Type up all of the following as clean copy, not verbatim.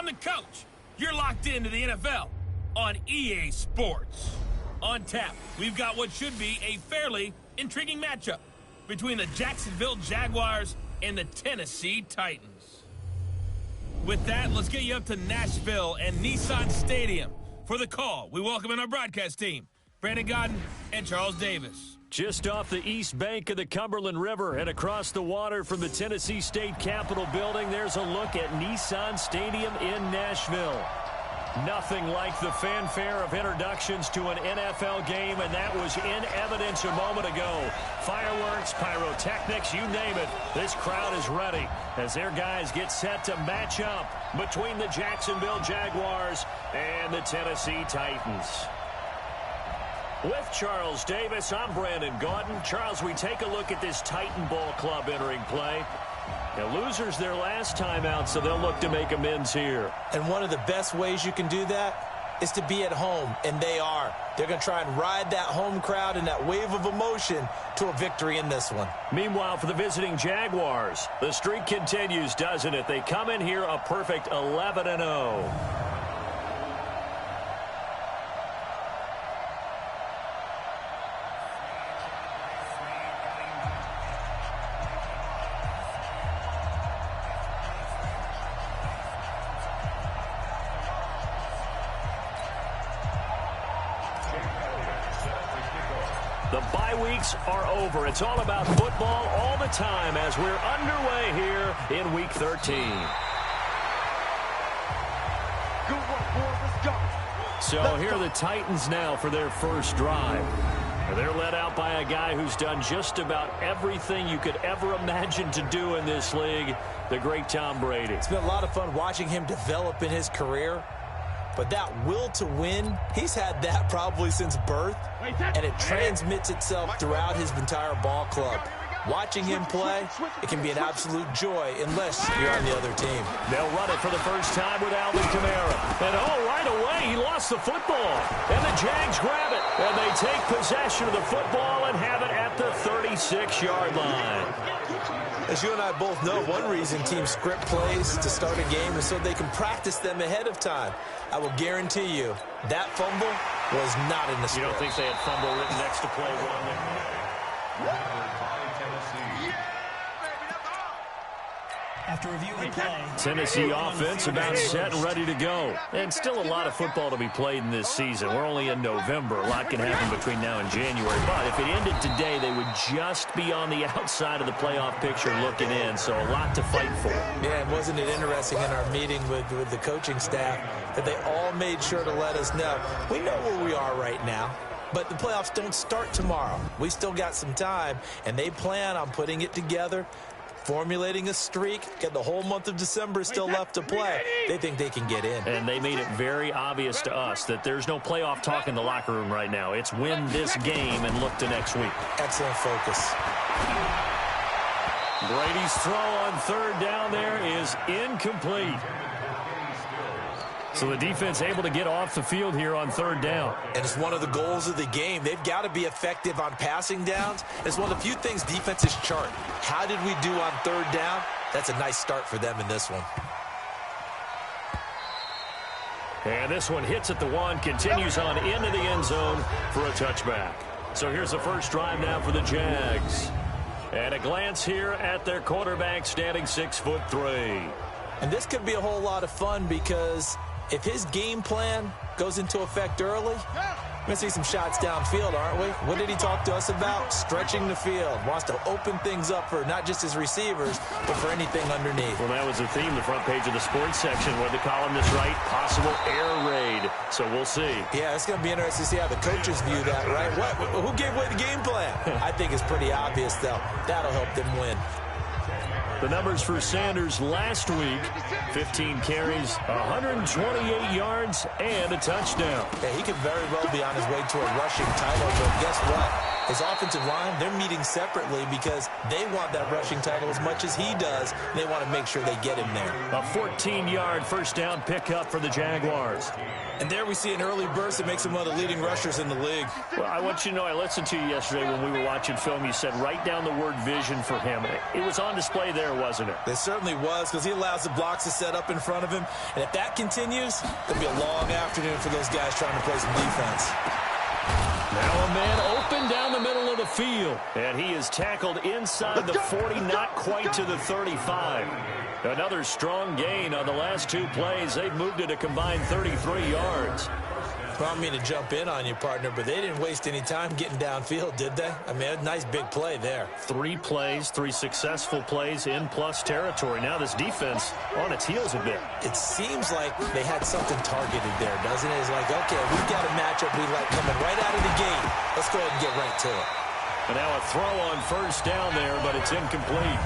I'm the coach. You're locked into the NFL on EA Sports. On tap, we've got what should be a fairly intriguing matchup between the Jacksonville Jaguars and the Tennessee Titans. With that, let's get you up to Nashville and Nissan Stadium. For the call, we welcome in our broadcast team, Brandon Godden and Charles Davis. Just off the east bank of the Cumberland River and across the water from the Tennessee State Capitol building, there's a look at Nissan Stadium in Nashville. Nothing like the fanfare of introductions to an NFL game, and that was in evidence a moment ago. Fireworks, pyrotechnics, you name it. This crowd is ready as their guys get set to match up between the Jacksonville Jaguars and the Tennessee Titans. With Charles Davis, I'm Brandon Gaudin. Charles, we take a look at this Titan Ball Club entering play. Now, losers their last time out, so they'll look to make amends here. And one of the best ways you can do that is to be at home, and they are. They're going to try and ride that home crowd and that wave of emotion to a victory in this one. Meanwhile, for the visiting Jaguars, the streak continues, doesn't it? They come in here a perfect 11-0. The bye weeks are over. It's all about football all the time as we're underway here in Week 13. So here are the Titans now for their first drive. They're led out by a guy who's done just about everything you could ever imagine to do in this league, the great Tom Brady. It's been a lot of fun watching him develop in his career. But that will to win, he's had that probably since birth, and it transmits itself throughout his entire ball club. Watching him play, it can be an absolute joy unless you're on the other team. They'll run it for the first time with Alvin Kamara. And right away, he lost the football. And the Jags grab it. And they take possession of the football and have it at the 36-yard line. As you and I both know, one reason teams script plays to start a game is so they can practice them ahead of time. I will guarantee you that fumble was not in the script. You don't think they had fumble written next to play one? After reviewing play, Tennessee offense about set and ready to go. And still a lot of football to be played in this season. We're only in November. A lot can happen between now and January. But if it ended today, they would just be on the outside of the playoff picture looking in. So a lot to fight for. Yeah, and wasn't it interesting in our meeting with the coaching staff that they all made sure to let us know, we know where we are right now. But the playoffs don't start tomorrow. We still got some time, and they plan on putting it together, formulating a streak, get the whole month of December still left to play. They think they can get in. And they made it very obvious to us that there's no playoff talk in the locker room right now. It's win this game and look to next week. Excellent focus. Brady's throw on third down there is incomplete. So the defense able to get off the field here on third down. And it's one of the goals of the game. They've got to be effective on passing downs. It's one of the few things defenses chart. How did we do on third down? That's a nice start for them in this one. And this one hits at the one, continues on into the end zone for a touchback. So here's the first drive now for the Jags. And a glance here at their quarterback standing 6'3". And this could be a whole lot of fun because if his game plan goes into effect early, we're going to see some shots downfield, aren't we? What did he talk to us about? Stretching the field. Wants to open things up for not just his receivers, but for anything underneath. Well, that was the theme, the front page of the sports section, where the columnists write possible air raid. So we'll see. Yeah, it's going to be interesting to see how the coaches view that, right? Who gave away the game plan? I think it's pretty obvious, though. That'll help them win. The numbers for Sanders last week, 15 carries, 128 yards, and a touchdown. Yeah, he could very well be on his way to a rushing title, but guess what? His offensive line, they're meeting separately because they want that rushing title as much as he does. They want to make sure they get him there. A 14-yard first down pickup for the Jaguars. And there we see an early burst that makes him one of the leading rushers in the league. Well, I want you to know, I listened to you yesterday when we were watching film. You said write down the word vision for him. It was on display there, wasn't it? It certainly was, because he allows the blocks to set up in front of him. And if that continues, it'll be a long afternoon for those guys trying to play some defense. Now a man open down the middle of the field. And he is tackled inside the 40, not quite to the 35. Another strong gain on the last two plays. They've moved it a combined 33 yards. I don't mean to jump in on you, partner, but they didn't waste any time getting downfield, did they? I mean, a nice big play there. 3 plays, 3 successful plays in plus territory. Now this defense on its heels a bit. It seems like they had something targeted there, doesn't it? It's like, okay, we've got a matchup we like coming right out of the gate. Let's go ahead and get right to it. And now a throw on first down there, but it's incomplete.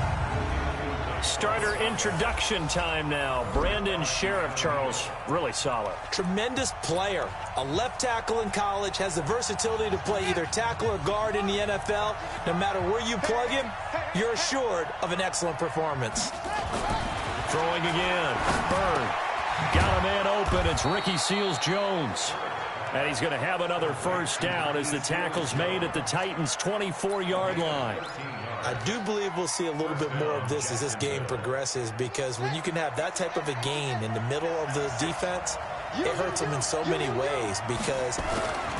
Starter introduction time now. Brandon Sheriff, Charles, really solid. Tremendous player. A left tackle in college, has the versatility to play either tackle or guard in the NFL. No matter where you plug him, you're assured of an excellent performance. Throwing again. Bird. Got a man open. It's Ricky Seals-Jones. And he's going to have another first down as the tackle's made at the Titans' 24-yard line. I do believe we'll see a little bit more of this as this game progresses, because when you can have that type of a gain in the middle of the defense, it hurts them in so many ways, because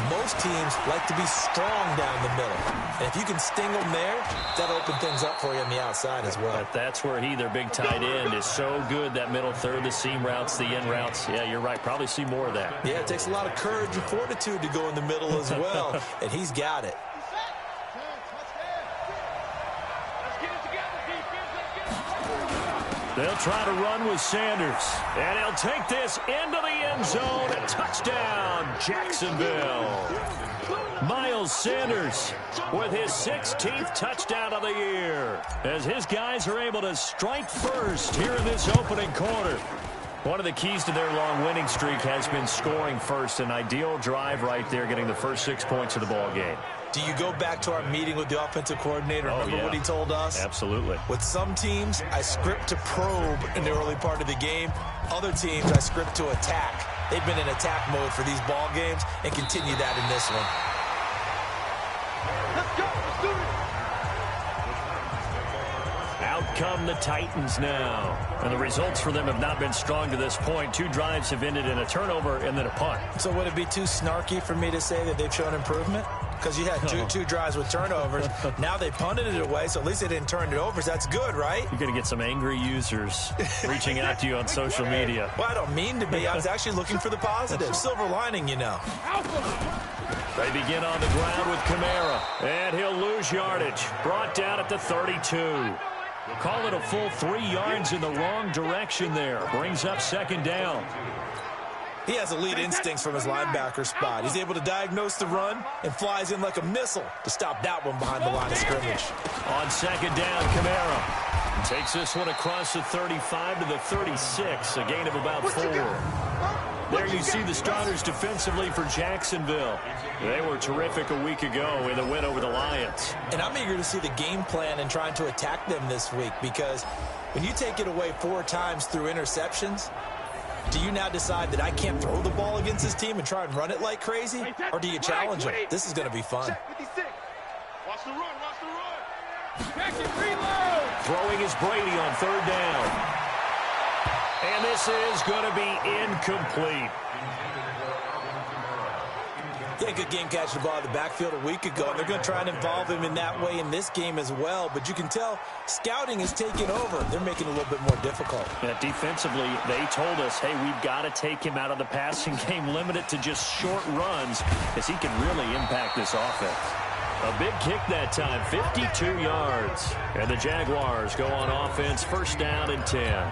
most teams like to be strong down the middle. And if you can sting them there, that'll open things up for you on the outside as well. But that's where their big tight end, is so good, that middle third, the seam routes, the in routes. Yeah, you're right. Probably see more of that. Yeah, it takes a lot of courage and fortitude to go in the middle as well, and he's got it. They'll try to run with Sanders. And he'll take this into the end zone. A touchdown, Jacksonville. Miles Sanders with his 16th touchdown of the year, as his guys are able to strike first here in this opening quarter. One of the keys to their long winning streak has been scoring first. An ideal drive right there, getting the first 6 points of the ball game. Do you go back to our meeting with the offensive coordinator? Remember what he told us? Absolutely. With some teams, I script to probe in the early part of the game. Other teams, I script to attack. They've been in attack mode for these ball games and continue that in this one. Let's go. Let's do it. Out come the Titans now. And the results for them have not been strong to this point. 2 drives have ended in a turnover and then a punt. So would it be too snarky for me to say that they've shown improvement? Because you had two drives with turnovers. Now they punted it away, so at least they didn't turn it over. So that's good, right? You're going to get some angry users reaching out to you on social media. Well, I don't mean to be. I was actually looking for the positive. Silver lining, you know. They begin on the ground with Kamara. And he'll lose yardage. Brought down at the 32. Call it a full 3 yards in the wrong direction there. Brings up second down. He has elite instincts from his linebacker spot. He's able to diagnose the run and flies in like a missile to stop that one behind the line of scrimmage. On second down, Kamara takes this one across the 35 to the 36, a gain of about 4. There you see the starters defensively for Jacksonville. They were terrific a week ago in the win over the Lions. And I'm eager to see the game plan and trying to attack them this week, because when you take it away 4 times through interceptions, do you now decide that I can't throw the ball against this team and try and run it like crazy? Or do you challenge them? This is going to be fun. Watch the run. Watch the run. Throwing is Brady on third down. And this is going to be incomplete. Yeah, good game catching the ball in the backfield a week ago, and they're going to try and involve him in that way in this game as well. But you can tell scouting is taking over. They're making it a little bit more difficult. Yeah, defensively, they told us, hey, we've got to take him out of the passing game, limit it to just short runs, as he can really impact this offense. A big kick that time, 52 yards. And the Jaguars go on offense, first down and 10.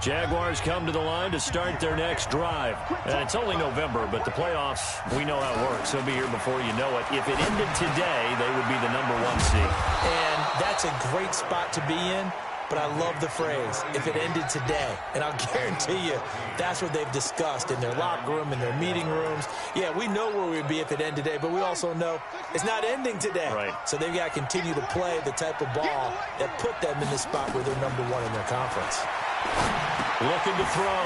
Jaguars come to the line to start their next drive. And it's only November, but the playoffs, we know how it works. They'll be here before you know it. If it ended today, they would be the #1 seed. And that's a great spot to be in. but I love the phrase, if it ended today. And I'll guarantee you that's what they've discussed in their locker room, in their meeting rooms. Yeah, we know where we'd be if it ended today, but we also know it's not ending today. Right. So they've got to continue to play the type of ball that put them in the spot where they're number one in their conference. Looking to throw.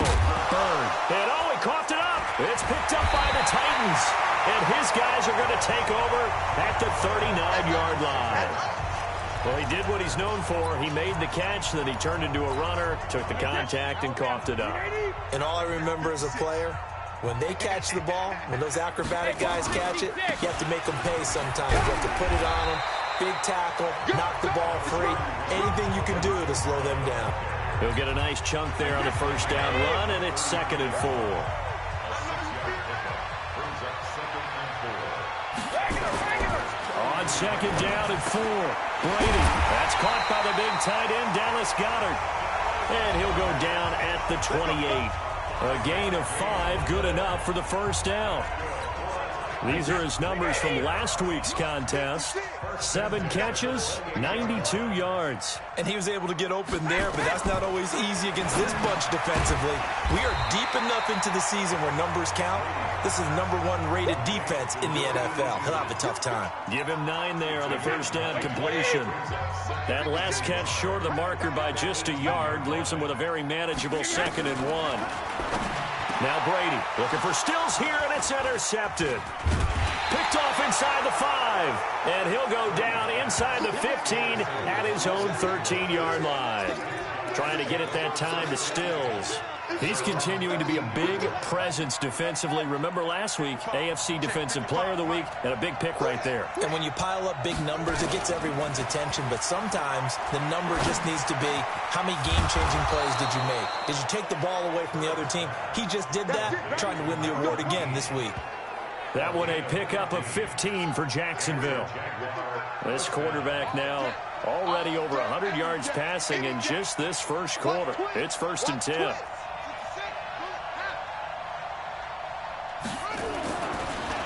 Bird. And he coughed it up. It's picked up by the Titans. And his guys are going to take over at the 39-yard line. Well, he did what he's known for. He made the catch, then he turned into a runner, took the contact, and coughed it up. And all I remember as a player, when they catch the ball, when those acrobatic guys catch it, you have to make them pay sometimes. You have to put it on them, big tackle, knock the ball free. Anything you can do to slow them down. He'll get a nice chunk there on the first down run, and it's 2nd and 4. On 2nd down and 4. Brady. That's caught by the big tight end, Dallas Goedert. And he'll go down at the 28. A gain of 5, good enough for the first down. These are his numbers from last week's contest. 7 catches, 92 yards. And he was able to get open there, but that's not always easy against this bunch defensively. We are deep enough into the season where numbers count. This is #1 rated defense in the NFL. He'll have a tough time. Give him 9 there on the first down completion. That last catch short of the marker by just a yard leaves him with a very manageable 2nd and 1. Now Brady looking for Stills here, and it's intercepted. Picked off inside the 5, and he'll go down inside the 15 at his own 13-yard line. Trying to get it that time to Stills. He's continuing to be a big presence defensively. Remember last week, AFC Defensive Player of the Week, and a big pick right there. And when you pile up big numbers, it gets everyone's attention. But sometimes the number just needs to be, how many game-changing plays did you make? Did you take the ball away from the other team? He just did that, trying to win the award again this week. That one a pickup of 15 for Jacksonville. This quarterback now already over 100 yards passing in just this first quarter. It's 1st and 10.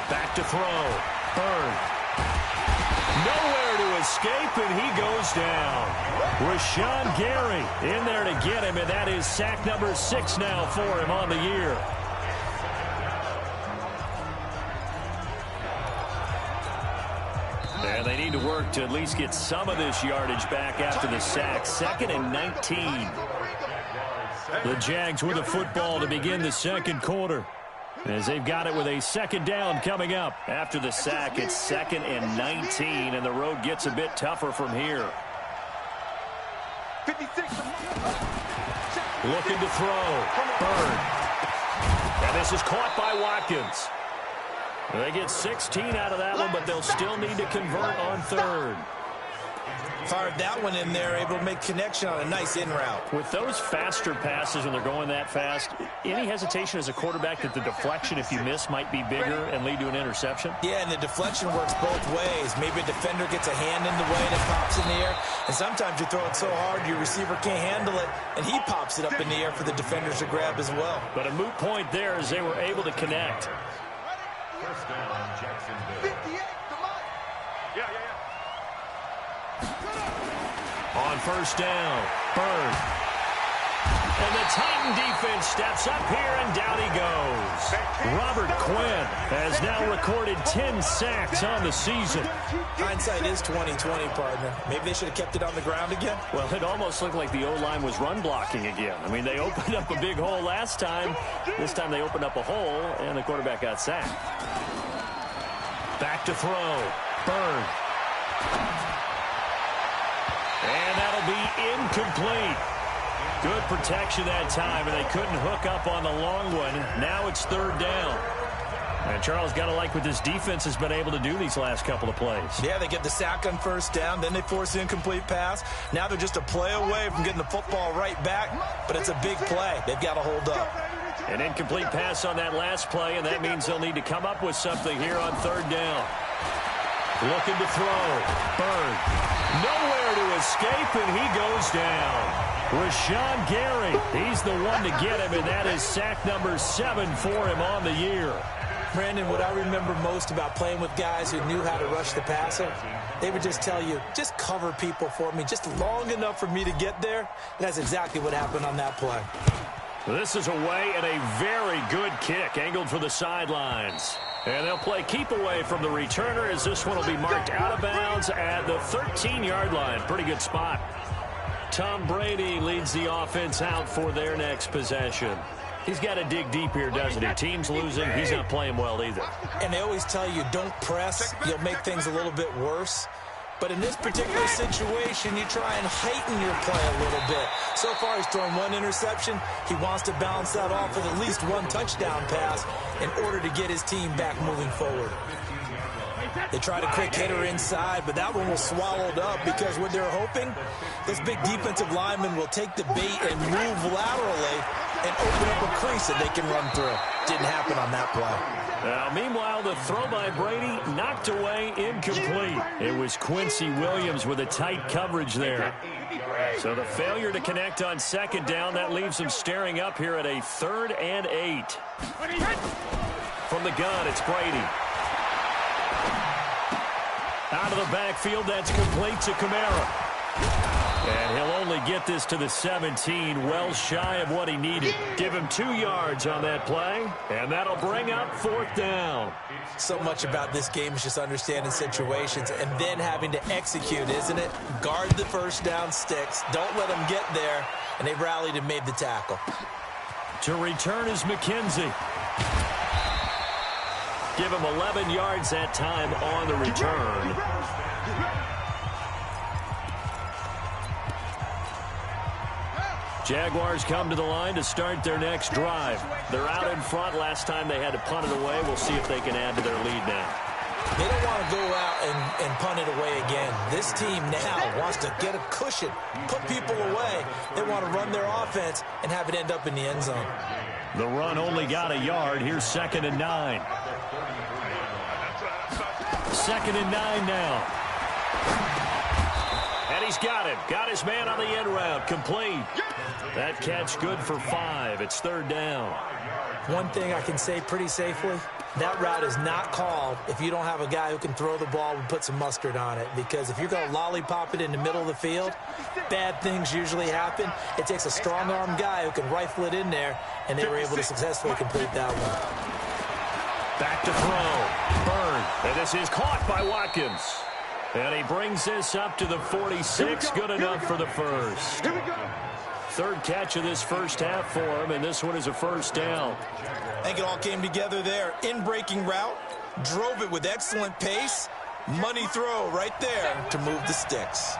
Back to throw. Bird. Nowhere to escape, and he goes down. Rashawn Gary in there to get him, and that is sack number 6 now for him on the year. And they need to work to at least get some of this yardage back after the sack. 2nd and 19. The Jags with the football to begin the second quarter, as they've got it with a 2nd down coming up. After the sack, it's 2nd and 19, and the road gets a bit tougher from here. Looking to throw. Bird. And this is caught by Watkins. They get 16 out of that one, but they'll still need to convert on 3rd. Fired that one in there, able to make connection on a nice in route. With those faster passes when they're going that fast, any hesitation as a quarterback that the deflection, if you miss, might be bigger and lead to an interception? Yeah, and the deflection works both ways. Maybe a defender gets a hand in the way and it pops in the air. And sometimes you throw it so hard your receiver can't handle it, and he pops it up in the air for the defenders to grab as well. But a moot point there as they were able to connect. First down, Jacksonville. 58, On first down, Bird. And the Titan defense steps up here, and down he goes. Robert Quinn has now recorded 10 sacks on the season. Hindsight is 20/20, partner. Maybe they should have kept it on the ground again. Well, it almost looked like the O-line was run blocking again. I mean, they opened up a big hole last time. This time they opened up a hole, and the quarterback got sacked. Back to throw. Bird. And that'll be incomplete. Good protection that time, and they couldn't hook up on the long one. Now it's 3rd down. And Charles, got to like what this defense has been able to do these last couple of plays. Yeah, they get the sack on first down, then they force an incomplete pass. Now they're just a play away from getting the football right back, but it's a big play. They've got to hold up. An incomplete pass on that last play, and that means they'll need to come up with something here on 3rd down. Looking to throw. Bird. Nowhere to escape, and he goes down. Rashawn Gary, he's the one to get him, and that is sack number 7 for him on the year. Brandon, what I remember most about playing with guys who knew how to rush the passer, they would just tell you, just cover people for me, just long enough for me to get there. And that's exactly what happened on that play. This is away and a very good kick, angled for the sidelines. And they'll play keep away from the returner as this one will be marked out of bounds at the 13-yard line. Pretty good spot. Tom Brady leads the offense out for their next possession. He's got to dig deep here, doesn't he? Team's losing. He's not playing well either. And they always tell you, don't press. You'll make things a little bit worse. But in this particular situation, you try and heighten your play a little bit. So far, he's thrown one interception. He wants to balance that off with at least one touchdown pass in order to get his team back moving forward. They tried a quick hitter inside, but that one was swallowed up because what they're hoping, this big defensive lineman will take the bait and move laterally and open up a crease that they can run through. Didn't happen on that play. Now, meanwhile, the throw by Brady knocked away, incomplete. It was Quincy Williams with a tight coverage there. So the failure to connect on second down, that leaves them staring up here at a 3rd and 8. From the gun, it's Brady. Out of the backfield, that's complete to Kamara. And he'll only get this to the 17, well shy of what he needed. Give him 2 yards on that play, and that'll bring up 4th down. So much about this game is just understanding situations and then having to execute, isn't it? Guard the first down sticks. Don't let them get there, and they rallied and made the tackle. To return is McKenzie. Give him 11 yards that time on the return. Jaguars come to the line to start their next drive. They're out in front. Last time they had to punt it away. We'll see if they can add to their lead now. They don't want to go out and punt it away again. This team now wants to get a cushion, put people away. They want to run their offense and have it end up in the end zone. The run only got a yard. Here's 2nd and 9. 2nd and 9 now. And he's got it. Got his man on the end route. Complete. That catch good for 5. It's 3rd down. One thing I can say pretty safely, that route is not called if you don't have a guy who can throw the ball and put some mustard on it. Because if you're going to lollipop it in the middle of the field, bad things usually happen. It takes a strong-arm guy who can rifle it in there, and they were able to successfully complete that one. Back to throw. Byrne. And this is caught by Watkins. And he brings this up to the 46. Good enough for the first. 3rd catch of this first half for him, and this one is a 1st down. I think it all came together there. In-breaking route, drove it with excellent pace. Money throw right there to move the sticks.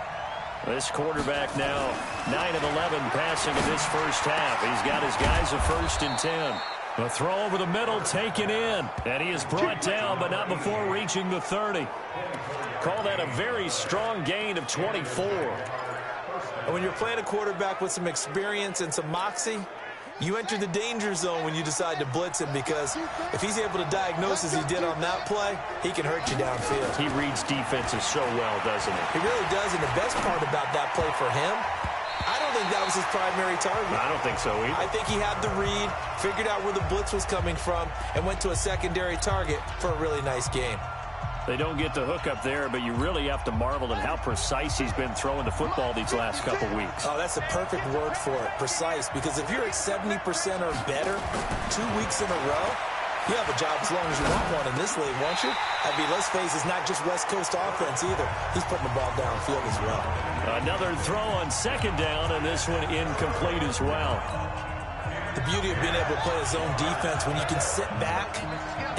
This quarterback now 9 of 11 passing in this first half. He's got his guys a 1st and 10. A throw over the middle taken in, and he is brought down, but not before reaching the 30. Call that a very strong gain of 24. And when you're playing a quarterback with some experience and some moxie, you enter the danger zone when you decide to blitz him, because if he's able to diagnose as he did on that play, he can hurt you downfield. He reads defenses so well, doesn't he? He really does, and the best part about that play for him, I don't think that was his primary target. I don't think so either. I think he had the read, figured out where the blitz was coming from, and went to a secondary target for a really nice game. They don't get the hook up there, but you really have to marvel at how precise he's been throwing the football these last couple weeks. Oh, that's the perfect word for it, precise, because if you're at 70% or better 2 weeks in a row, you have a job as long as you want one in this league, won't you? I mean, let's face it, it's not just West Coast offense either. He's putting the ball downfield as well. Another throw on 2nd down, and this one incomplete as well. The beauty of being able to play a zone defense, when you can sit back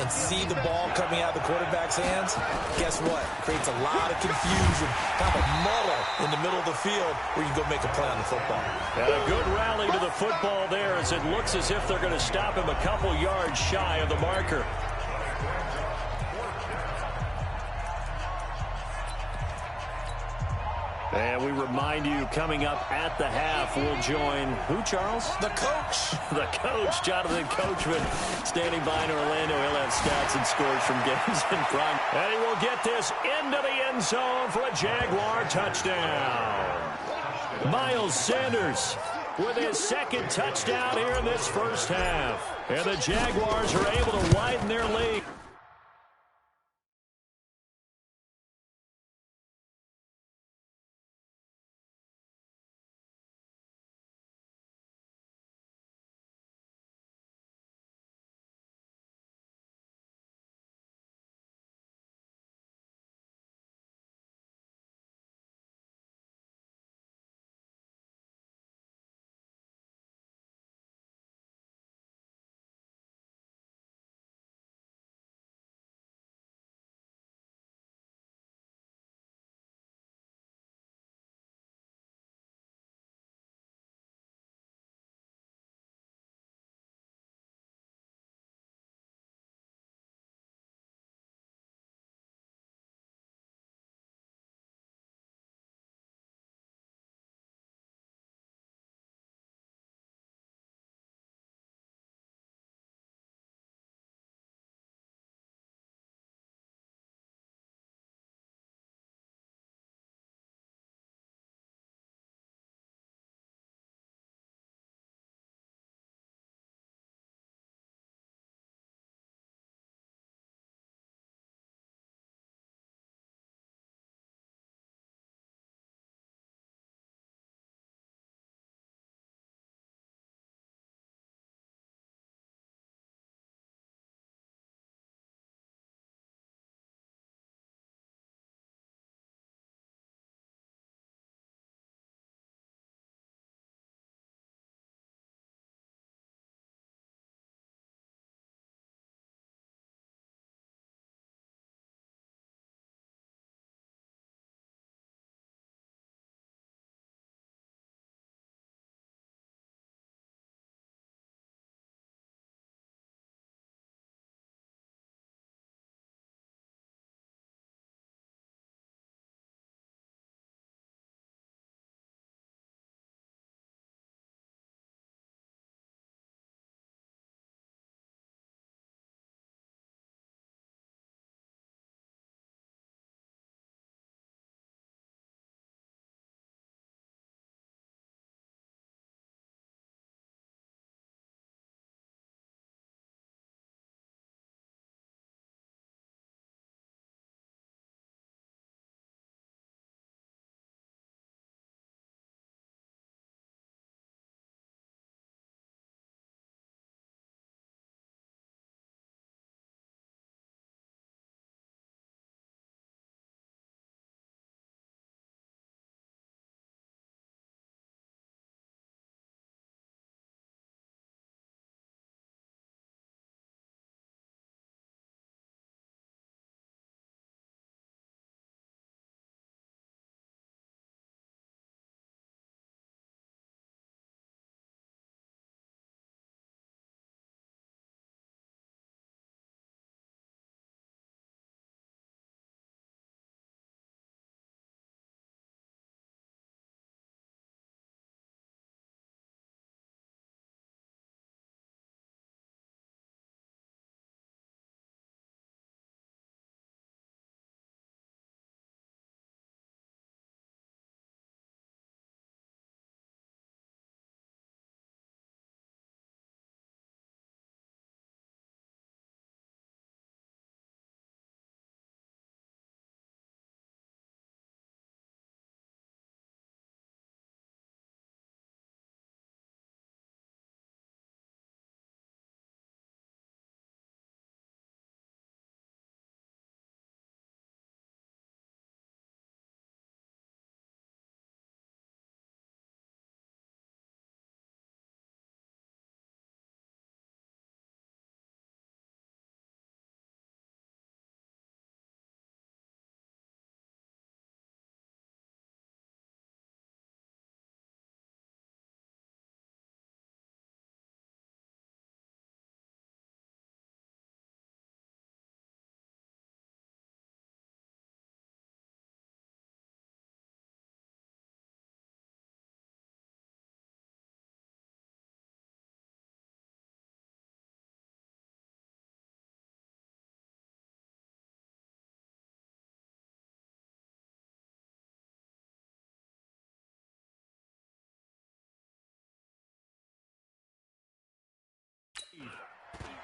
and see the ball coming out of the quarterback's hands, guess what? Creates a lot of confusion, kind of a muddle in the middle of the field where you go make a play on the football. And a good rally to the football there, as it looks as if they're going to stop him a couple yards shy of the marker. And we remind you, coming up at the half, we'll join who, Charles? The coach. The coach, Jonathan Coachman, standing by in Orlando. He'll have stats and scores from games in front. And he will get this into the end zone for a Jaguar touchdown. Miles Sanders with his second touchdown here in this first half. And the Jaguars are able to widen their lead.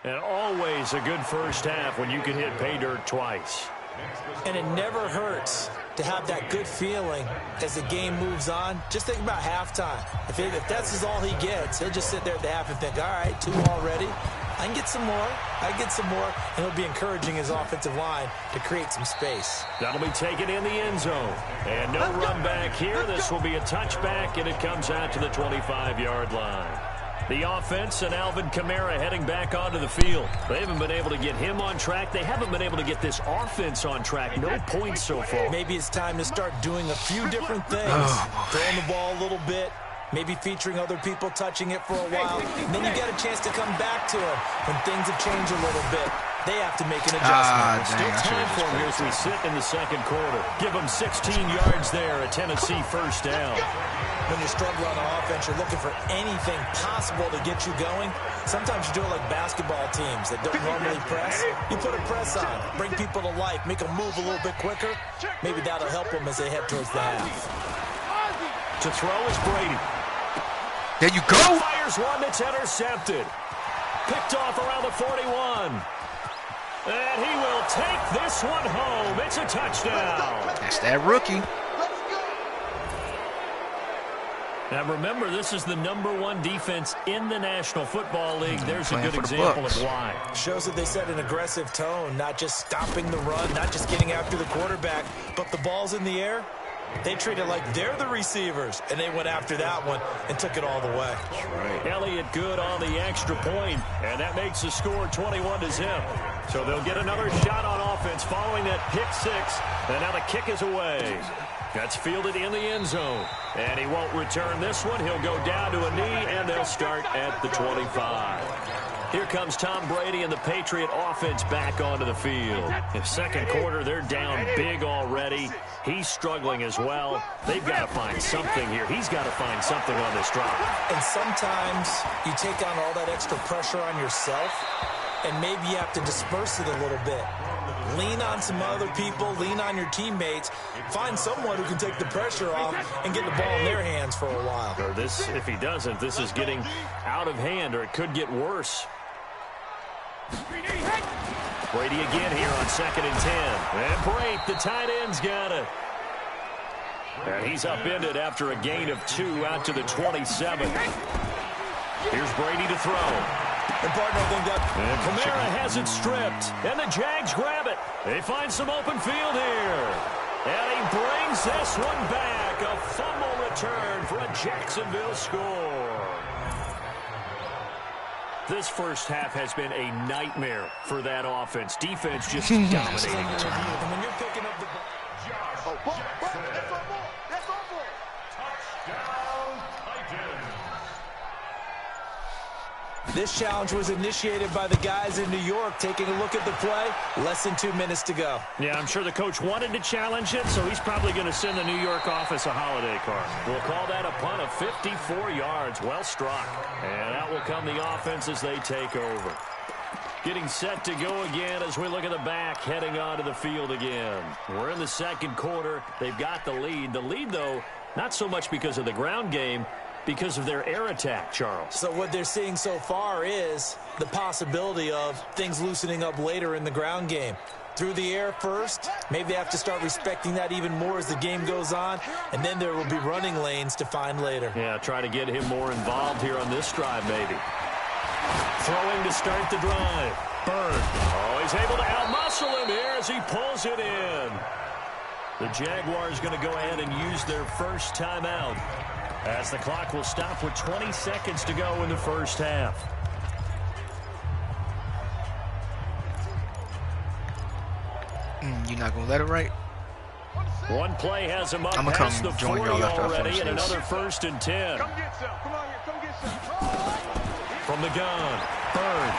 And always a good first half when you can hit pay dirt twice. And it never hurts to have that good feeling as the game moves on. Just think about halftime. If that's all he gets, he'll just sit there at the half and think, all right, 2 already. I can get some more. I can get some more. And he'll be encouraging his offensive line to create some space. That'll be taken in the end zone. And no run back here. This will be a touchback, and it comes out to the 25-yard line. The offense and Alvin Kamara heading back onto the field. They haven't been able to get him on track. They haven't been able to get this offense on track. No points so far. Maybe it's time to start doing a few different things. Throwing the ball a little bit. Maybe featuring other people touching it for a while. And then you get a chance to come back to it when things have changed a little bit. They have to make an adjustment. Still time for him here as we sit in the second quarter. Give them 16 yards there, a Tennessee first down. When you're struggling on offense, you're looking for anything possible to get you going. Sometimes you do it like basketball teams that don't normally press. You put a press on, bring people to life, make them move a little bit quicker. Maybe that'll help them as they head towards the half. To throw is Brady. There you go. Fires one that's intercepted. Picked off around the 41. And he will take this one home. It's a touchdown. That's that rookie. Now remember, this is the #1 defense in the National Football League. There's a good example of why. Shows that they set an aggressive tone, not just stopping the run, not just getting after the quarterback, but the ball's in the air. They treat it like they're the receivers, and they went after that one and took it all the way. That's right. Elliott good on the extra point, and that makes the score 21-0. So they'll get another shot on offense following that pick six, and now the kick is away. That's fielded in the end zone, and he won't return this one. He'll go down to a knee, and they'll start at the 25. Here comes Tom Brady and the Patriot offense back onto the field. In second quarter, they're down big already. He's struggling as well. They've got to find something here. He's got to find something on this drive. And sometimes you take on all that extra pressure on yourself, and maybe you have to disperse it a little bit. Lean on some other people. Lean on your teammates. Find someone who can take the pressure off and get the ball in their hands for a while. Or this, if he doesn't, this is getting out of hand, or it could get worse. Brady again here on 2nd and 10. And Brate, the tight end's got it. And he's upended after a gain of 2 out to the 27. Here's Brady to throw. And partner, I think that... And Kamara has it stripped. And the Jags grab it. They find some open field here. And he brings this one back. A fumble return for a Jacksonville score. This first half has been a nightmare for that offense. Defense just dominating. And when you're picking up the ball... This challenge was initiated by the guys in New York. Taking a look at the play, less than 2 minutes to go. Yeah, I'm sure the coach wanted to challenge it, so he's probably going to send the New York office a holiday card. We'll call that a punt of 54 yards. Well struck. And out will come the offense as they take over. Getting set to go again as we look at the back, heading onto the field again. We're in the second quarter. They've got the lead. The lead, though, not so much because of the ground game, because of their air attack, Charles. So what they're seeing so far is the possibility of things loosening up later in the ground game. Through the air first, maybe they have to start respecting that even more as the game goes on, and then there will be running lanes to find later. Yeah, try to get him more involved here on this drive, maybe. Throwing to start the drive. Bird. Oh, he's able to outmuscle him here as he pulls it in. The Jaguars going to go ahead and use their first timeout, as the clock will stop with 20 seconds to go in the first half. You're not going to let it right? One play has him up I'm past the 40 after already, and another 1st and 10. Come get some. Come on here. Come get some. From the gun, Bird.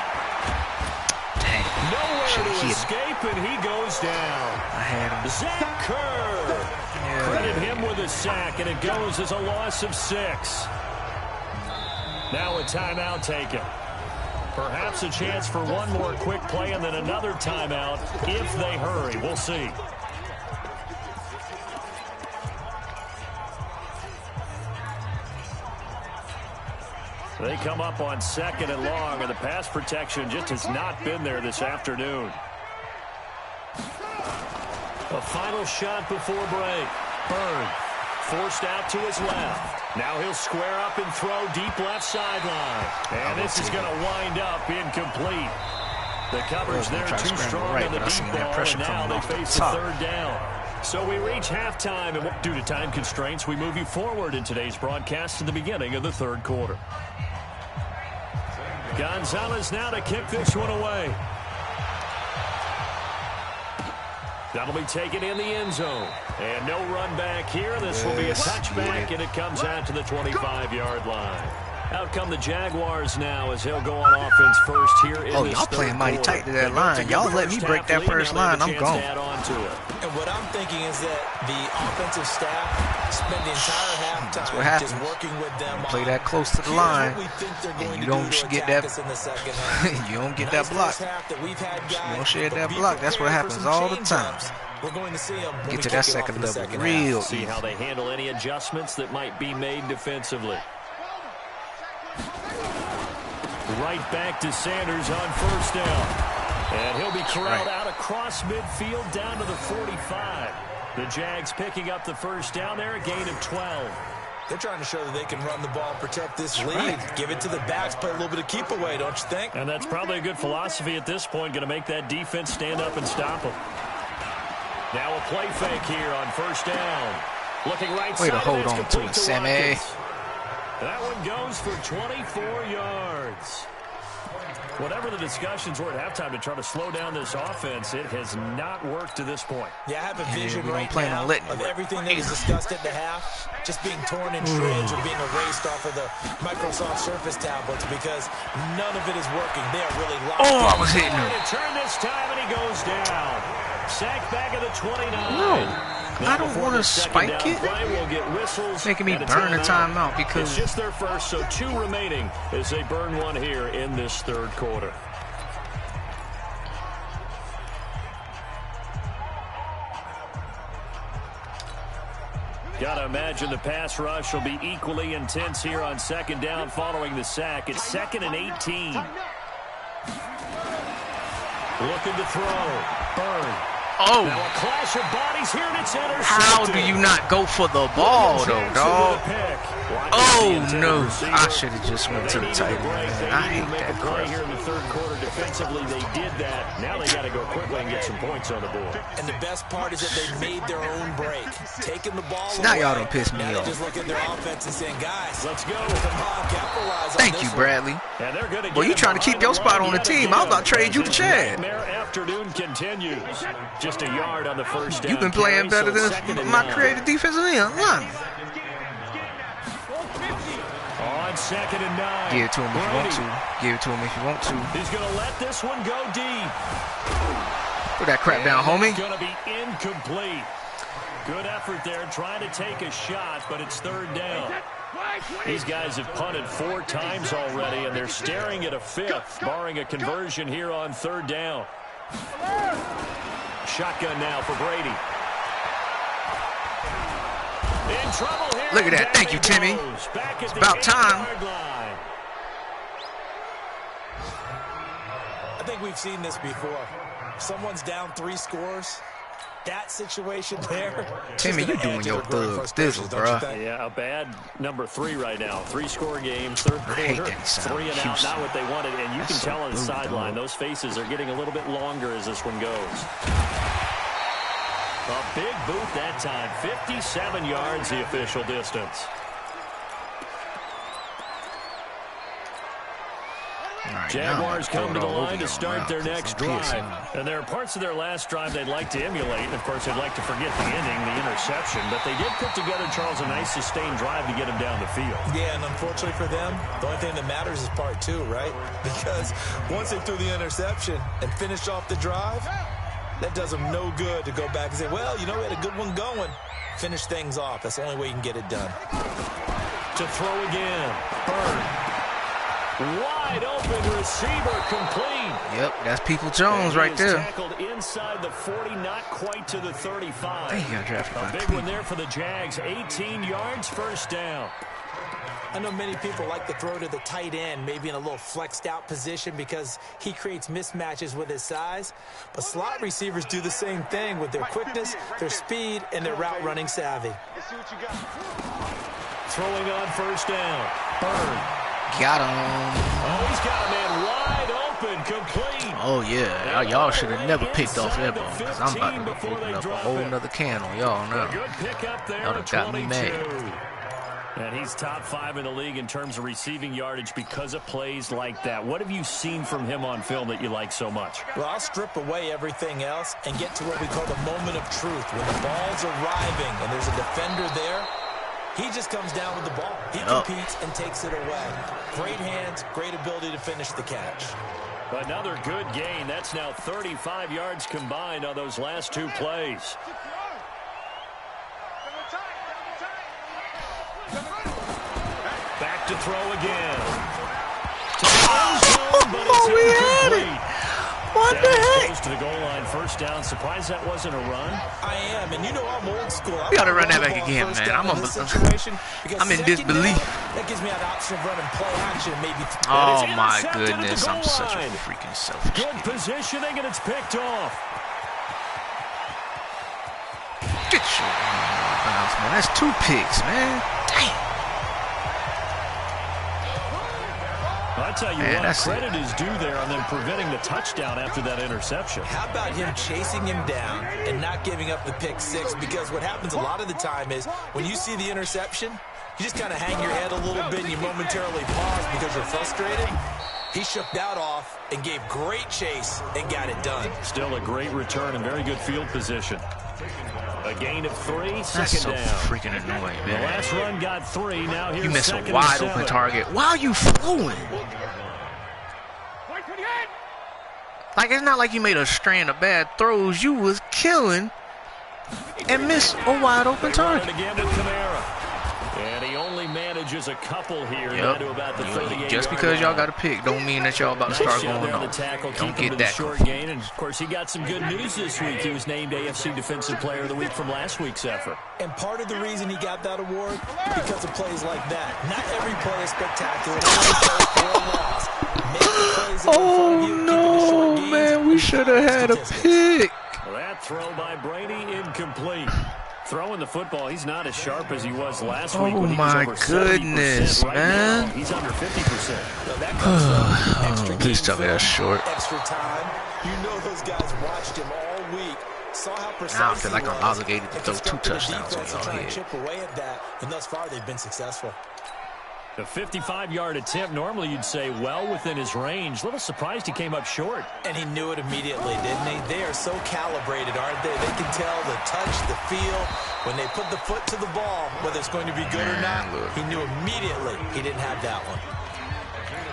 Dang. Nowhere to escape, and he goes down. I had him. Zach Kerr. Credit him with a sack, and it goes as a loss of 6. Now a timeout taken. Perhaps a chance for one more quick play and then another timeout if they hurry. We'll see. They come up on 2nd and long, and the pass protection just has not been there this afternoon. A final shot before break. Bird forced out to his left. Now he'll square up and throw deep left sideline. And this is going to wind up incomplete. The coverage there too strong on the deep ball, and now they face the 3rd down. So we reach halftime, and due to time constraints, we move you forward in today's broadcast to the beginning of the 3rd quarter. Gonzalez now to kick this one away. That'll be taken in the end zone. And no run back here. This will be a touchback, and it comes out to the 25-yard line. Out come the Jaguars now as he'll go on offense first here in this y'all playing mighty tight to that line. Y'all let me break that first line, I'm gone. And what I'm thinking is that the offensive staff spend the entire halftime just working with them. Play that close to the line, and you don't get that. You don't get that block. You don't share that block. That's what happens all the time. We're going to see them get to that second level real easy. See how they handle any adjustments that might be made defensively. Right back to Sanders on 1st down. And he'll be corralled out across midfield down to the 45. The Jags picking up the 1st down there, a gain of 12. They're trying to show that they can run the ball, protect this lead. Give it to the backs, play a little bit of keep away, don't you think? And that's probably a good philosophy at this point, going to make that defense stand up and stop them. Now a play fake here on 1st down. Looking right side. Way to hold on to it, Sammy. That one goes for 24 yards. Whatever the discussions were at halftime to try to slow down this offense, it has not worked to this point. Yeah, I have a vision right now of everything that was discussed at the half just being torn in shreds or being erased off of the Microsoft Surface tablets because none of it is working. They are really locked. Oh, I was hitting him. Turn this time, and he goes down. Sacked back at the 29. No. I don't want to spike it. Making me burn a timeout because it's just their first, so 2 remaining as they burn one here in this 3rd quarter. Gotta imagine the pass rush will be equally intense here on 2nd down following the sack. It's 2nd and 18. Looking to throw. Bird. Oh. Now a clash of bodies here, and it's intercepted. How do you not go for the ball, though, dog? Oh, no. I should have just went to the tight end. I hate that play here in the 3rd quarter. Defensively, they did that. Now they got to go quickly and get some points on the board. And the best part is that they made their own break. Taking the ball now y'all don't piss me off. Just look at their offense and saying, guys, let's go. Thank you, Bradley. Boy, you trying to keep your spot on the team. I'm about to trade you to Chad. Afternoon continues. Just a yard on the 1st down. You've been playing better than my creative defensive lineman. On 2nd and 9. Give it to him if you want to. Give it to him if you want to. He's going to let this one go deep. Put that crap down, homie. It's going to be incomplete. Good effort there trying to take a shot, but it's 3rd down. These guys have punted 4 times already, and they're staring at a 5th, barring a conversion here on 3rd down. Shotgun now for Brady. In trouble here. Look at that. Thank you, Timmy. It's about time. I think we've seen this before. Someone's down 3 scores. That situation there. Timmy, you doing your thug thizzle, bro. Yeah, a bad number 3 right now. 3-score game, 3rd quarter. 3 and out, not what they wanted. And you can tell on the sideline, those faces are getting a little bit longer as this one goes. A big boot that time. 57 yards, the official distance. Jaguars come to the line to start their next drive. And there are parts of their last drive they'd like to emulate. And, of course, they'd like to forget the ending, the interception. But they did put together, Charles, a nice sustained drive to get them down the field. Yeah, and unfortunately for them, the only thing that matters is part 2, right? Because once they threw the interception and finished off the drive, that does them no good to go back and say, well, you know, we had a good one going. Finish things off. That's the only way you can get it done. To throw again. Bird. Wide open receiver complete. Yep, that's People Jones right there. Tackled inside the 40, not quite to the 35. Dang, he got drafted by a big one there for the Jags. 18 yards, 1st down. I know many people like to throw to the tight end, maybe in a little flexed out position because he creates mismatches with his size. But slot receivers do the same thing with their quickness, their speed, and their route running savvy. Throwing on first down. Bird. Got him. Oh, he's got a man wide open, complete. Oh, yeah. Y'all should have never picked off that ball, because I'm about to open up a whole nother can on y'all now. Y'all done got me mad. And he's top 5 in the league in terms of receiving yardage because of plays like that. What have you seen from him on film that you like so much? Well, I'll strip away everything else and get to what we call the moment of truth. When the ball's arriving and there's a defender there, he just comes down with the ball. He competes and takes it away. Great hands, great ability to finish the catch. Another good gain. That's now 35 yards combined on those last 2 plays. Back to throw again. We had it. What the heck? Close to the goal line, first down. Surprised that wasn't a run? I am, and you know I'm old school. We gotta run that back again, man. I'm in disbelief. That gives me an option of running play action, maybe. Oh my goodness, I'm such a freaking selfish. Good positioning, and it's picked off. Get your bounce, man. That's 2 picks, man. Damn. I tell you what, credit is due there on them preventing the touchdown after that interception. How about him chasing him down and not giving up the pick 6? Because what happens a lot of the time is when you see the interception, you just kind of hang your head a little bit and you momentarily pause because you're frustrated. He shook that off and gave great chase and got it done. Still a great return and very good field position. A gain of 3, second That's so down. freaking annoying, man. The last run got 3. Now here's you miss second a wide open target. Why are you throwing? Like, it's not like you made a strand of bad throws. You was killing and missed a wide open target. Again to Kamara. And he only manages a couple here. Down to about the 38. Just because y'all got a pick don't mean that y'all about to start going on. Don't get that short gain. And of course, he got some good news this week. He was named AFC Defensive Player of the Week from last week's effort. And part of the reason he got that award because of plays like that. Not every play is spectacular. Oh no, man! We should have had a pick. Well, that throw by Brady incomplete. Throwing the football, he's not as sharp as he was last week. Oh my goodness, man! Now, he's under 50%. Oh, please tell me that's short. Extra time. You know those guys watched him all week. Saw how precise now I feel like I'm obligated to throw 2 touchdowns on y'all head. Chip away at that, and thus far they've been successful. The 55-yard attempt, normally you'd say well within his range. Little surprised he came up short. And he knew it immediately, didn't he? They are so calibrated, aren't they? They can tell the touch, the feel. When they put the foot to the ball, whether it's going to be good or not, he knew immediately he didn't have that one.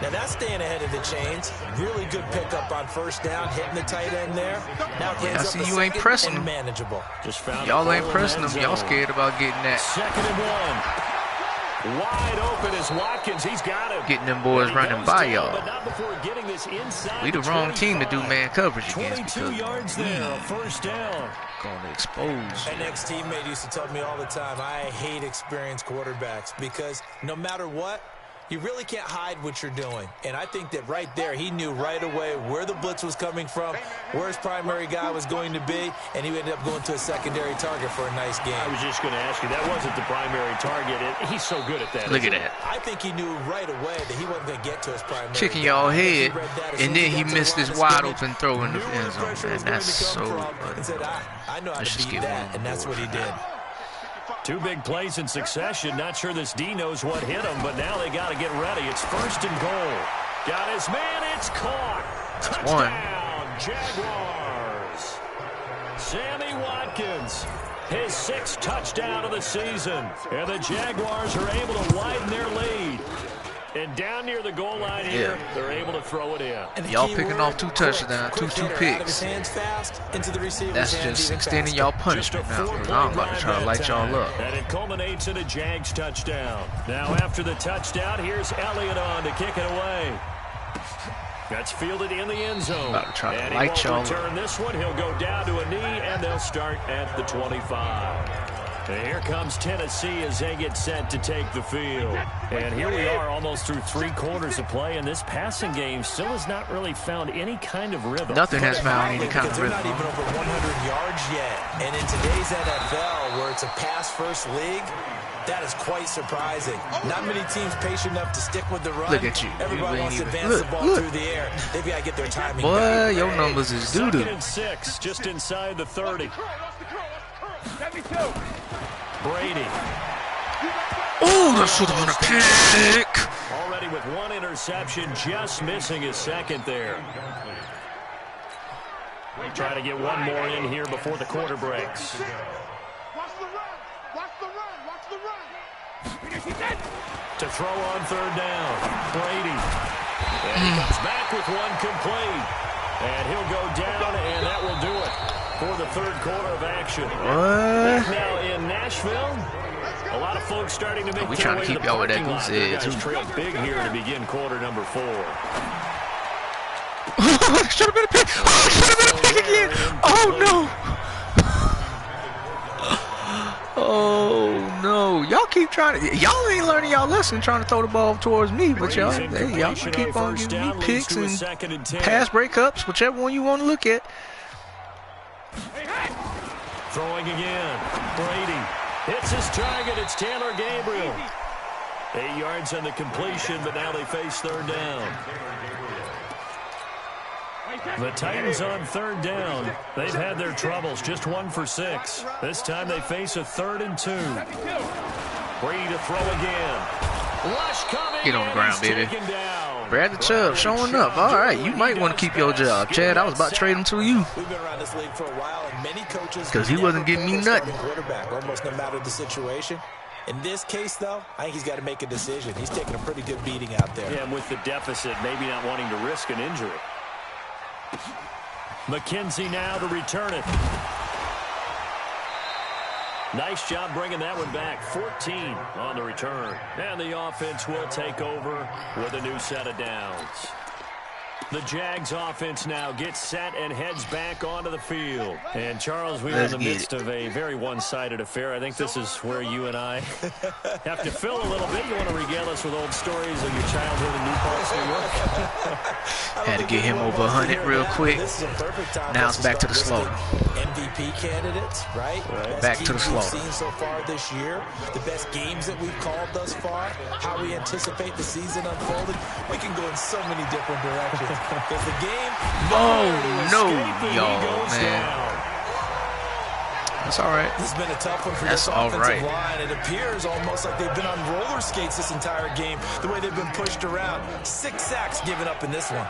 Now that's staying ahead of the chains. Really good pickup on first down, hitting the tight end there. Now I see you ain't pressing them. Manageable. Y'all ain't pressing them. Y'all scared about getting that. 2nd and 1. Wide open is Watkins. He's got him. Getting them boys running by y'all. We the wrong team to do man coverage against because yards there, first down. Going to expose. My next teammate used to tell me all the time, I hate experienced quarterbacks because no matter what, you really can't hide what you're doing. And I think that right there, he knew right away where the blitz was coming from, where his primary guy was going to be, and he ended up going to a secondary target for a nice game. I was just going to ask you, that wasn't the primary target. He's so good at that. Look at that. I think he knew right away that he wasn't going to get to his primary kicking y'all head, and then he missed this wide open throw in the end zone. And that's so I know how to beat that, and that's what he did. 2 big plays in succession. Not sure this D knows what hit him, but now they got to get ready. It's 1st and goal. Got his man. It's caught. Touchdown, Jaguars. Sammy Watkins, his 6th touchdown of the season. And the Jaguars are able to widen their lead. And down near the goal line here, they're able to throw it in. Y'all picking off 2 touchdowns, 2 picks. That's just extending y'all punishment now. I'm about to try to light y'all up. And it culminates in a Jags touchdown. Now after the touchdown, here's Elliott on to kick it away. That's fielded in the end zone. About to try to light y'all up. Return this one. He'll go down to a knee, and they'll start at the 25. And here comes Tennessee as they get set to take the field. And here we are almost through 3 quarters of play, and this passing game still has not really found any kind of rhythm. Nothing has found any kind of rhythm. They're not even over 100 yards yet. And in today's NFL, where it's a pass-first league, that is quite surprising. Not many teams patient enough to stick with the run. Look at you. Everybody wants to advance the ball through the air. They've got to get their timing. Boy, your numbers is doo-doo. 2nd and 6, just inside the 30. Brady. Oh, that should have been a pick. Already with 1 interception, just missing his 2nd there. Try to get 1 more in here before the quarter breaks. Watch the run. Watch the run. Watch the run. To throw on 3rd down, Brady. And he comes back with 1 complete. And he'll go down, and that will do it for the 3rd quarter of action. What? Now in Nashville, a lot of folks starting to make we their trying way to to keep the y'all with that parking lot. goose You egg, guys too. trail big here to begin quarter number 4. Should have been a pick. Oh, should have been a pick again. Oh, no. Oh, no. Y'all keep trying to. Y'all ain't learning y'all lesson trying to throw the ball towards me. But y'all can keep on giving me picks and pass breakups, whichever one you want to look at. Throwing again. Brady hits his target. It's Taylor Gabriel. 8 yards on the completion, but now they face 3rd down. The Titans on 3rd down. They've had their troubles, just 1 for 6. This time they face a 3rd and 2. Brady to throw again. Rush coming. Get on the ground, baby. Down. Bradley Chubb showing up. All right, you might want to keep your job, Chad. I was about to trade him to you. We've been around this league for a while, and many coaches because he wasn't giving me nothing. Quarterback, almost no matter the situation. In this case, though, I think he's got to make a decision. He's taking a pretty good beating out there. Yeah, and with the deficit, maybe not wanting to risk an injury. McKenzie now to return it. Nice job bringing that one back. 14 on the return. And the offense will take over with a new set of downs. The Jags offense now gets set and heads back onto the field. And, Charles, we are in the midst of a very one-sided affair. I think this is where you and I have to fill a little bit. You want to regale us with old stories of your childhood in New Paltz, New York? Had to get him over 100 real quick. Now it's back to the slaughter. MVP candidates, right? Back to the slaughter. Seen so far this year, the best games that we've called thus far, how we anticipate the season unfolding. We can go in so many different directions. Because the game, no, y'all, man. That's all right. This has been a tough one for this offensive line. It appears almost like they've been on roller skates this entire game, the way they've been pushed around. 6 sacks given up in this one.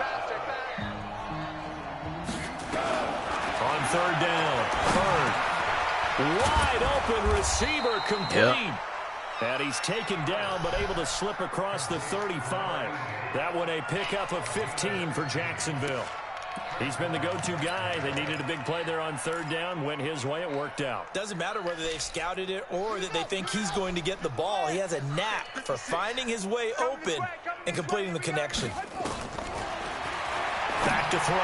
On 3rd down, wide open receiver complete. Yep. And he's taken down, but able to slip across the 35. That one a pickup of 15 for Jacksonville. He's been the go-to guy. They needed a big play there on 3rd down. Went his way. It worked out. Doesn't matter whether they've scouted it or that they think he's going to get the ball. He has a knack for finding his way open and completing the connection. Back to throw.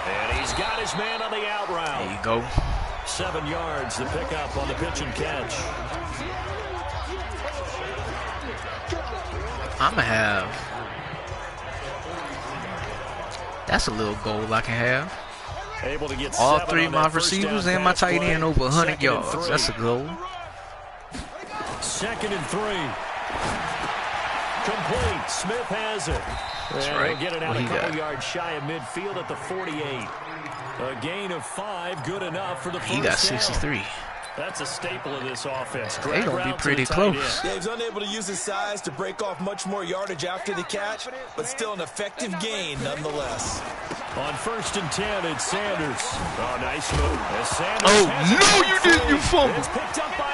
And he's got his man on the out route. There you go. 7 yards, the pickup on the pitch and catch. I'm going to have. That's a little goal I can have. Able to get all 3 of my receivers and my tight end over 100 yards. That's a goal. 2nd and 3. Complete. Smith has it. That's and right. He'll get it out a couple yards shy of midfield at the 48. A gain of 5, good enough for the first down. He got 63. That's a staple of this offense. They gonna be pretty close. Yeah, he's unable to use his size to break off much more yardage after the catch, but still an effective gain nonetheless. On 1st and 10, it's Sanders. Oh, nice move. Sanders no, you didn't. You fumbled.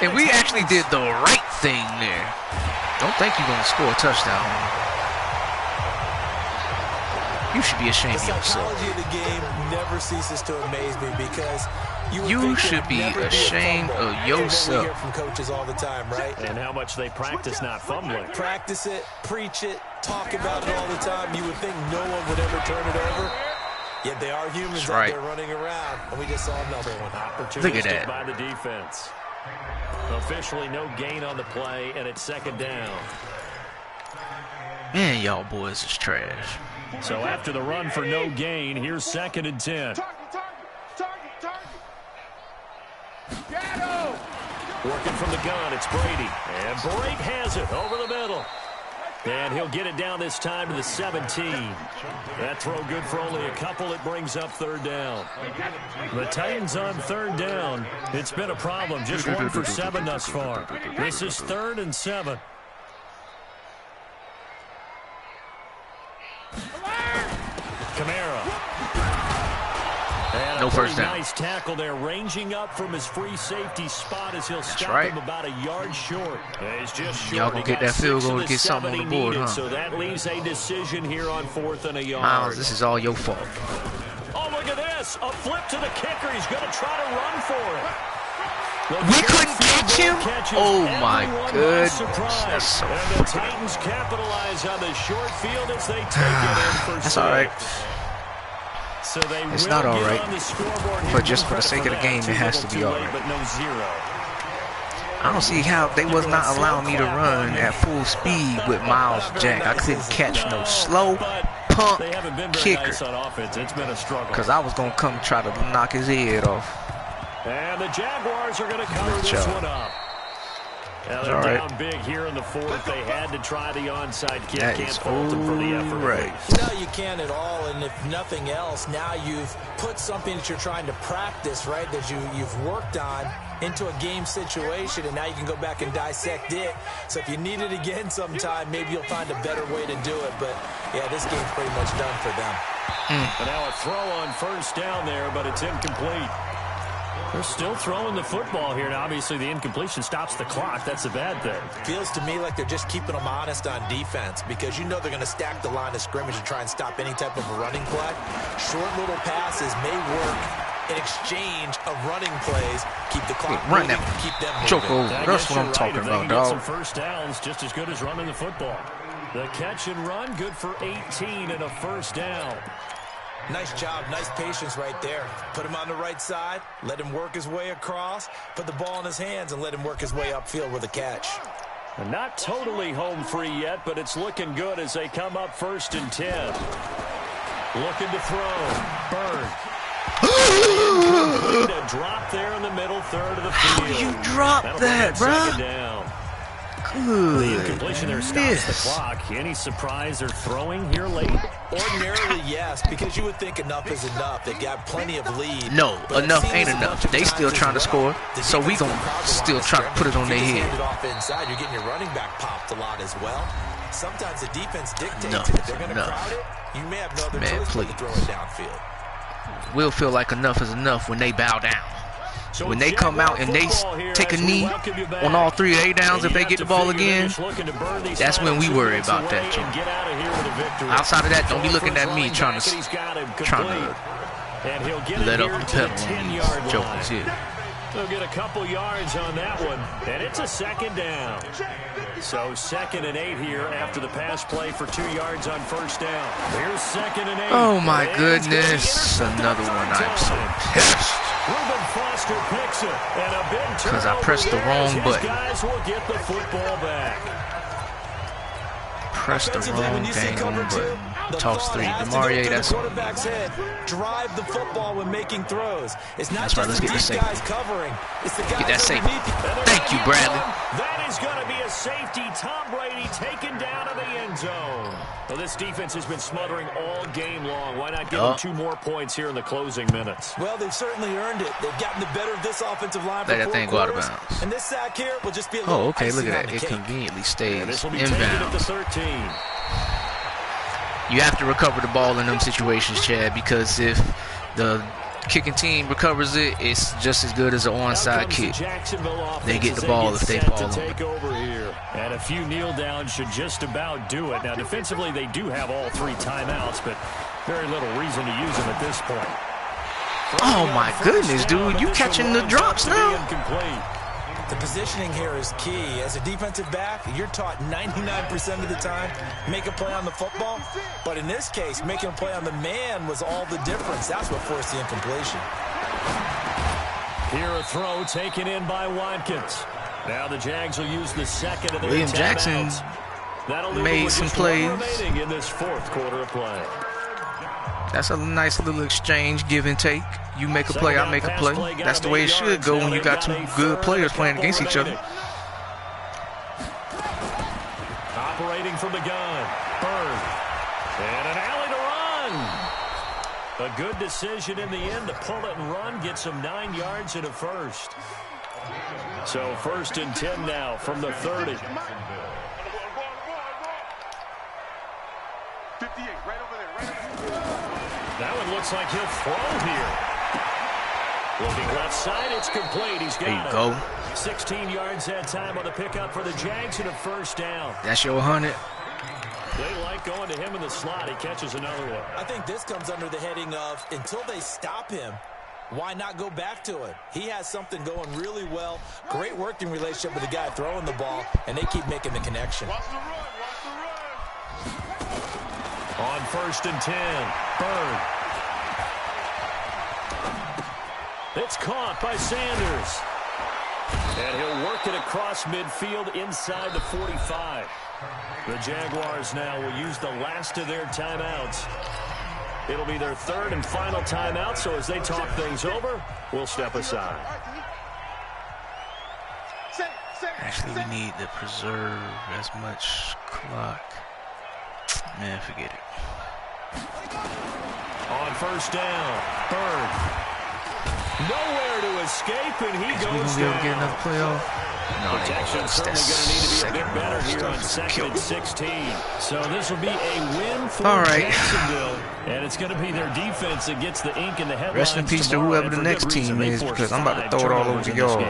And we actually did the right thing there. Don't think you're gonna score a touchdown. You should be ashamed of yourself. The psychology of the game never ceases to amaze me because you should be ashamed of yourself. We hear from coaches all the time, right? And how much they practice not fumbling. Practice it, preach it, talk about it all the time. You would think no one would ever turn it over. Yet they are humans out there running around, and we just saw another one. Look at that. By the defense. Officially no gain on the play, and it's second down. Man, y'all boys is trash. So after the run for no gain, here's second and 10. Working from the gun, it's Brady. And Brady has it over the middle. And he'll get it down this time to the 17. That throw good for only a couple. It brings up third down. The Titans on third down. It's been a problem. Just 1 for 7 thus far. This is 3rd and 7. Kamara. And no first down. Nice tackle there, ranging up from his free safety spot as he'll stop him about a yard short. He's just short. Y'all gonna get that field goal to get something on the board, huh? So that leaves a decision here on 4th and a yard. Miles, this is all your fault. Oh, look at this. A flip to the kicker. He's going to try to run for it. We couldn't catch him? Oh, my goodness. That's so and the Titans capitalize on the short field as they take it in for That's all right. So it's not all right, but just for the sake of the game, it has to be all right. But no zero. I don't see how they was not allowing me to run at full speed with Miles Jack. I couldn't catch no slow pump kicker because I was going to come try to knock his head off. And the Jaguars are going to cover this one up. They're down big here in the 4th. They had to try the onside kick. Can't fault them for the effort. Right. No, you can't at all. And if nothing else, now you've put something that you're trying to practice, right, that you've worked on into a game situation, and now you can go back and dissect it. So if you need it again sometime, maybe you'll find a better way to do it. But, yeah, this game's pretty much done for them. And now a throw on first down there, but it's incomplete. They're still throwing the football here, and obviously the incompletion stops the clock. That's a bad thing. Feels to me like they're just keeping them honest on defense because you know they're going to stack the line of scrimmage and try and stop any type of a running play. Short little passes may work in exchange of running plays. Keep the clock run moving, that keep them choke moving. over. That's what I'm talking about, dog. Some first downs just as good as running the football. The catch and run, good for 18 and a first down. Nice job, nice patience right there. Put him on the right side, let him work his way across, put the ball in his hands, and let him work his way upfield with a catch. Not totally home free yet, but it's looking good as they come up 1st and 10. Looking to throw. Bird. A drop there in the middle third of the field. How you drop that, bro? Second down. The incompletion there stops the clock. Any surprise they're throwing here late? Ordinarily, yes, because you would think enough is enough. They've got plenty of lead. No, enough ain't enough. They still trying to score, so we gonna still try to put it on their head. Off inside, you're getting your running back popped a lot as well. Sometimes the defense dictates it. If they're going to crowd it, you may have no other choice but to throw it downfield. We'll feel like enough is enough when they bow down. When they come out and they take a knee on all 3 of their downs, if they get the ball again, that's when we worry about that, too. Outside of that, don't be looking at me trying to let up the pedal on these jokers here. They'll get a couple yards on that one, and it's a second down. So 2nd and 8 here after the pass play for 2 yards on first down. Here's 2nd and 8. Oh, my goodness. Another one. I'm so pissed. Because I pressed the wrong button. Guys will get the football back. Pressed the wrong dang button. Toss 3. DeMarie, that's on. Drive the football when making throws. It's not that's right, let's get the safety. Get that safety. Thank you, Bradley. That is going to be a safety. Tom Brady taken down to the end zone. Well, this defense has been smothering all game long. Why not give them 2 more points here in the closing minutes? Well, they've certainly earned it. They've gotten the better of this offensive line. Let that thing go out of bounds. And this sack here will just be a little okay, look at that. It conveniently stays inbound. To 13. You have to recover the ball in them situations, Chad, because if the kicking team recovers it, it's just as good as an onside kick. They get the ball if they fall over here. And a few kneel downs should just about do it. Now, defensively, they do have all 3 timeouts, but very little reason to use them at this point. Oh, my goodness, dude. You catching the drops now? The positioning here is key. As a defensive back, you're taught 99% of the time, make a play on the football. But in this case, making a play on the man was all the difference. That's what forced the incompletion. Here a throw taken in by Watkins. Now the Jags will use the second of their William Jackson made some plays. In this fourth quarter of play. That's a nice little exchange, give and take. You make a play, I make a play. That's the way it should go when you got two good players playing against each other. Operating from the gun, Bird. And an alley to run. A good decision in the end to pull it and run, gets him 9 yards and a first. So 1st and 10 now from the 30. 58, right over there, right over there. That one looks like he'll throw here. Looking left side, it's complete. He's got it. There you go. 16 yards that time on the pickup for the Jags and a first down. That's your 100. They like going to him in the slot. He catches another one. I think this comes under the heading of until they stop him, why not go back to it? He has something going really well. Great working relationship with the guy throwing the ball, and they keep making the connection. Watch the run, watch the run. On 1st and 10, Bird. It's caught by Sanders. And he'll work it across midfield inside the 45. The Jaguars now will use the last of their timeouts. It'll be their 3rd and final timeout, so as they talk things over, we'll step aside. Actually, we need to preserve as much clock. Man, forget it. On 1st down, Bird. Nowhere to escape, and he goes We gonna be able to get another playoff? No, protection certainly going to need to be a bit better here on 2nd and 16. So this will be a win for Jacksonville, and it's going to be their defense that gets the ink in the headlines. Rest in peace to whoever the next team is, because I'm about to throw it all over the yard.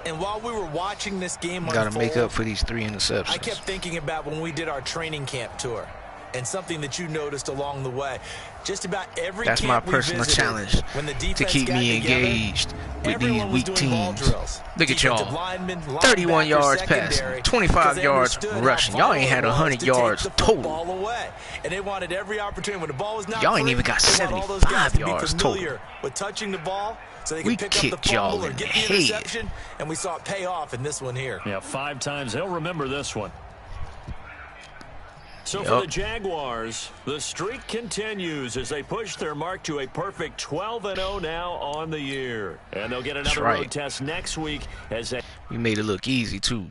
And while we were watching this game unfold, got to make up for these 3 interceptions. I kept thinking about when we did our training camp tour and something that you noticed along the way. Just about every That's my camp personal challenge, to keep me engaged with these weak teams. Look at y'all. 31 yards passing, 25 yards rushing. Y'all ain't had 100 yards total. And they wanted every opportunity when the ball was not Y'all ain't even got 75 yards total. With touching the ball, so they We could pick up the kicked y'all fumble or in get the the head. interception, and we saw it pay off in this one here. Yeah, 5 times. They'll remember this one. So for the Jaguars, the streak continues as they push their mark to a perfect 12-0 now on the year. And they'll get another road test next week as they... We made it look easy, too.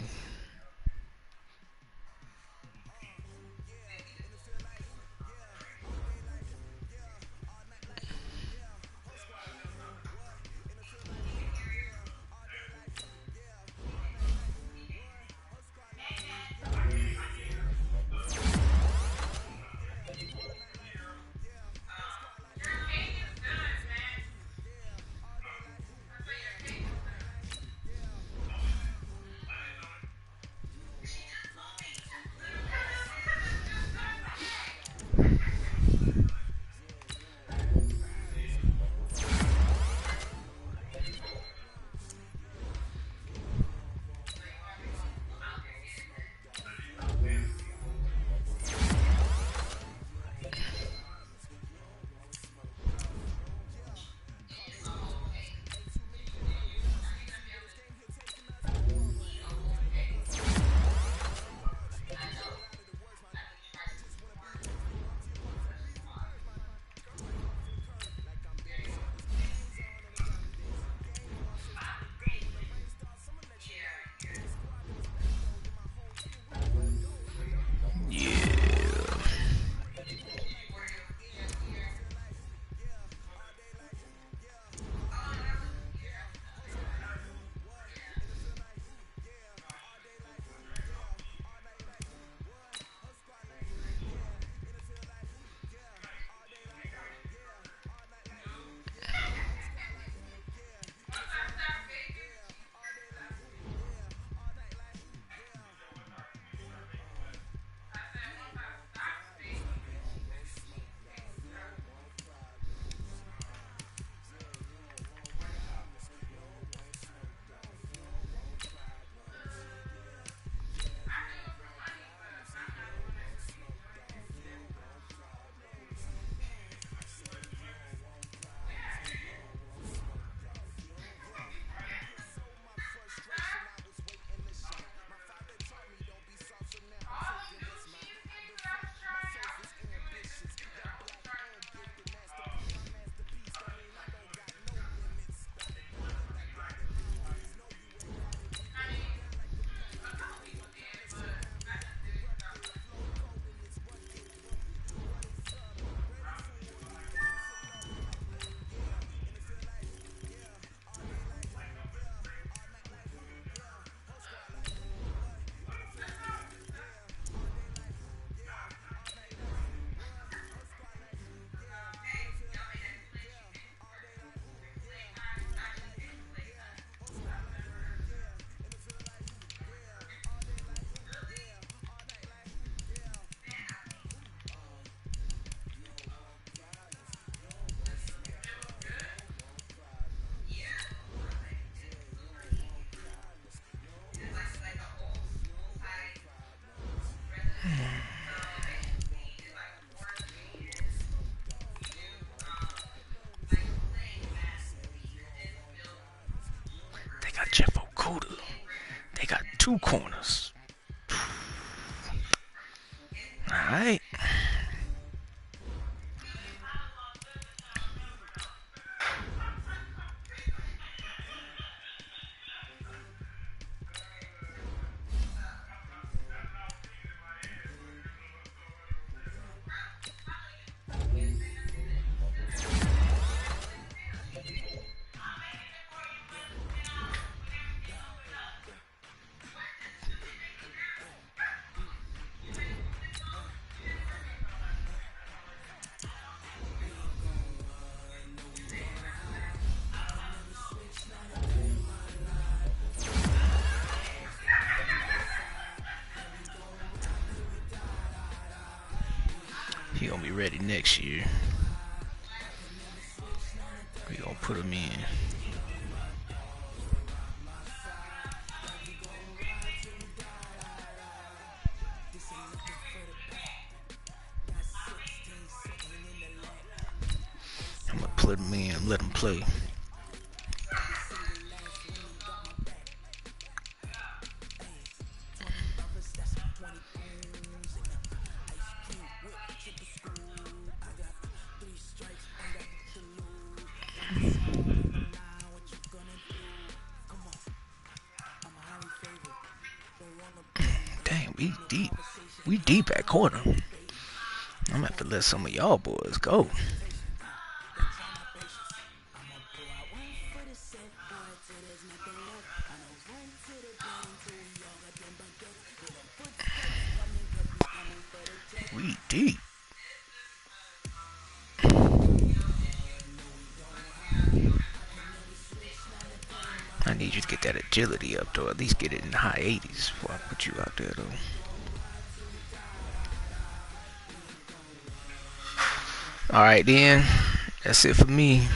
got Jeff Okuda. They got 2 corners. Alright. He gonna be ready next year. We gonna put him in. I'm gonna put him in, let him play. Dang, we deep. We deep at corner. I'm gonna have to let some of y'all boys go. We deep. I need you to get that agility up, though. At least get it in the high 80s before I put you out there, though. Alright, then. That's it for me.